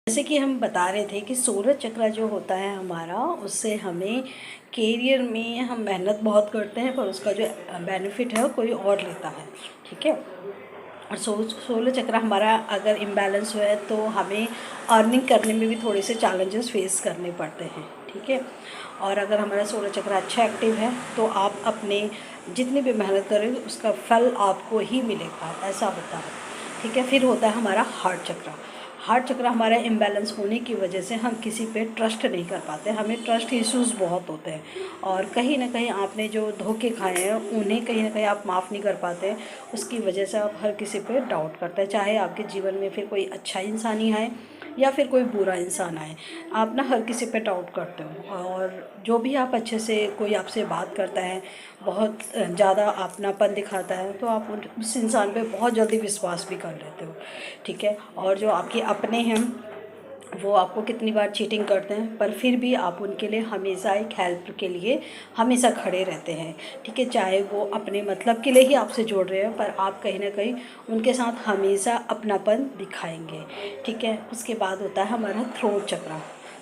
जैसे कि हम बता रहे थे कि सोलर चक्र जो होता है हमारा, उससे हमें करियर में हम मेहनत बहुत करते हैं पर उसका जो बेनिफिट है वो कोई और लेता है। ठीक है। और सोलर चक्र हमारा अगर इम्बैलेंस हुआ है तो हमें अर्निंग करने में भी थोड़े से चैलेंजेस फेस करने पड़ते हैं। ठीक है। और अगर हमारा सोलर चक्र अच्छा एक्टिव है तो आप अपने जितनी भी मेहनत करेंगे उसका फल आपको ही मिलेगा, ऐसा होता है। ठीक है। फिर होता है हमारा हार्ट चक्र। हार्ट चक्र हमारा इम्बैलेंस होने की वजह से हम किसी पे ट्रस्ट नहीं कर पाते, हमें ट्रस्ट इश्यूज़ बहुत होते हैं और कहीं ना कहीं आपने जो धोखे खाए हैं उन्हें कहीं ना कहीं आप माफ़ नहीं कर पाते। उसकी वजह से आप हर किसी पे डाउट करते हैं, चाहे आपके जीवन में फिर कोई अच्छा इंसान ही आए या फिर कोई बुरा इंसान आए, आप ना हर किसी पे डाउट करते हो। और जो भी आप अच्छे से कोई आपसे बात करता है, बहुत ज़्यादा अपनापन दिखाता है, तो आप उस इंसान पे बहुत जल्दी विश्वास भी कर लेते हो। ठीक है। और जो आपके अपने हैं वो आपको कितनी बार चीटिंग करते हैं पर फिर भी आप उनके लिए हमेशा एक हेल्प के लिए हमेशा खड़े रहते हैं। ठीक है। चाहे वो अपने मतलब के लिए ही आपसे जोड़ रहे हैं पर आप कहीं ना कहीं उनके साथ हमेशा अपनापन दिखाएंगे। ठीक है। उसके बाद होता है हमारा थ्रोट चक्र।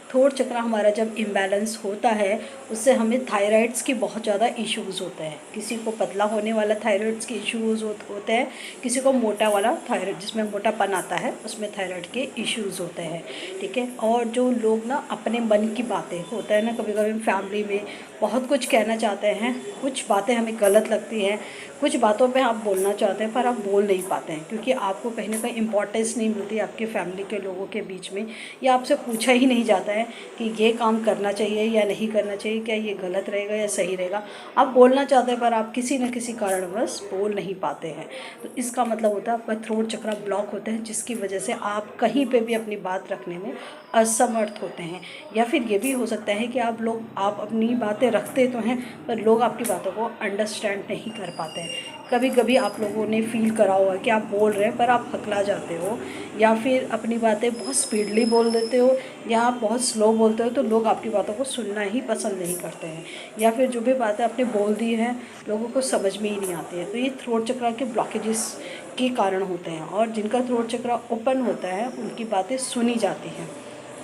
थ्रोट चक्र हमारा जब इम्बैलेंस होता है उससे हमें थायराइड्स की बहुत ज़्यादा इश्यूज़ होते हैं। किसी को पतला होने वाला थायराइड्स के इश्यूज़ होते हैं, किसी को मोटा वाला थायराइड जिसमें मोटापन आता है उसमें थायराइड के इश्यूज़ होते हैं। ठीक है। और जो लोग ना अपने मन की बातें होता है ना, कभी कभी फैमिली में बहुत कुछ कहना चाहते हैं, कुछ बातें हमें गलत लगती हैं, कुछ बातों पे आप बोलना चाहते हैं पर आप बोल नहीं पाते हैं क्योंकि आपको कहीं ना कहीं इम्पोर्टेंस नहीं मिलती आपके फैमिली के लोगों के बीच में, या आपसे पूछा ही नहीं जाता है कि ये काम करना चाहिए या नहीं करना चाहिए, क्या ये गलत रहेगा या सही रहेगा। आप बोलना चाहते हैं पर आप किसी न किसी कारणवश बोल नहीं पाते हैं। तो इसका मतलब होता है आपका थ्रोट चक्र ब्लॉक होते हैं, जिसकी वजह से आप कहीं पे भी अपनी बात रखने में असमर्थ होते हैं। या फिर ये भी हो सकता है कि आप अपनी बातें रखते तो हैं पर लोग आपकी बातों को अंडरस्टैंड नहीं कर पाते हैं। कभी कभी आप लोगों ने फील करा हुआ कि आप बोल रहे हैं पर आप हकला जाते हो, या फिर अपनी बातें बहुत स्पीडली बोल देते हो या आप बहुत स्लो बोलते हो तो लोग आपकी बातों को सुनना ही पसंद नहीं करते हैं, या फिर जो भी बातें आपने बोल दी हैं लोगों को समझ में ही नहीं आती है। तो ये थ्रोट चक्र के ब्लॉकेजेस के कारण होते हैं और जिनका थ्रोट चक्र ओपन होता है उनकी बातें सुनी जाती हैं,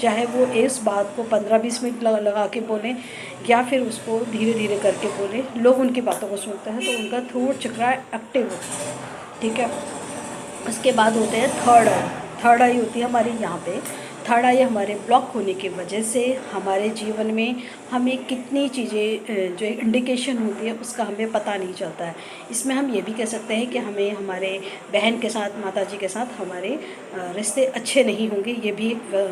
चाहे वो इस बात को 15-20 मिनट लगा के बोलें या फिर उसको धीरे धीरे करके बोलें, लोग उनकी बातों को सुनते हैं तो उनका थ्रोट चक्र एक्टिव होता है। ठीक है। उसके बाद होते हैं थर्ड आई। थर्ड आई होती है हमारी यहाँ पे। थर्ड आई हमारे ब्लॉक होने की वजह से हमारे जीवन में हमें कितनी चीज़ें जो इंडिकेशन होती है उसका हमें पता नहीं चलता है। इसमें हम ये भी कह सकते हैं कि हमें हमारे बहन के साथ, माताजी के साथ हमारे रिश्ते अच्छे नहीं होंगे, ये भी एक